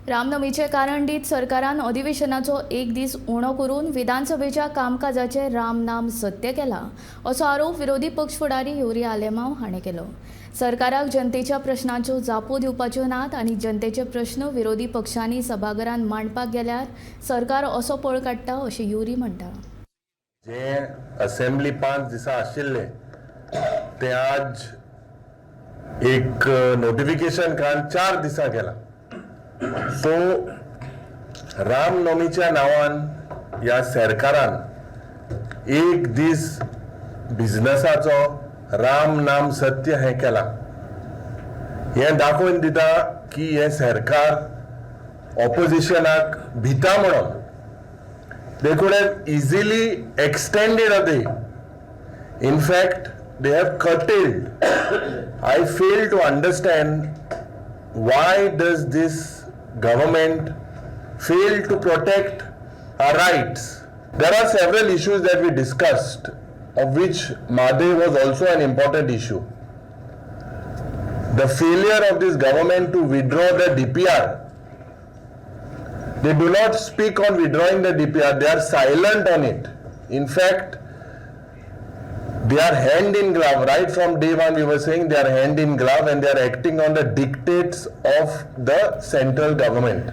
रामनमीचे कारणडीत सरकारान अधिवेशनाचो एक दीस उणो करून विधानसभेच्या कामकाजाचे रामनाम सत्य केला असो आरोप विरोधी पक्ष फुडारी युरी हाणें केलो। सरकाराक जनतेच्या प्रश्नांच्यो जापो दिवपाच्यो नात आनी जनतेचे प्रश्न विरोधी पक्षांनी सभाघरांत मांडपाक गेल्यार सरकार असो पळ काडटा अशें युरी म्हणटा। जे असेंब्ली 5 दिसा आशिल्ले ते आज एक नोटिफिकेशन काढून 4 दिसा गेला। सो रामनवमीच्या नावान या सरकारान एक दीस बिझनसाचो राम नाम सत्य हे केला। हे दाखोवन दिता की हे सरकार ऑपोजिशनाक भिता म्हणून they could have easily extended a day. In fact, they have curtailed. I fail to understand why does this government fail to protect our rights. There are several issues that we discussed, of which Madhav was also an important issue. The failure of this government to withdraw the DPR. They do not speak on withdrawing the DPR. They are silent on it. In fact, they are hand in glove. Right from day one, we were saying they are hand in glove and they are acting on the dictates of the central government.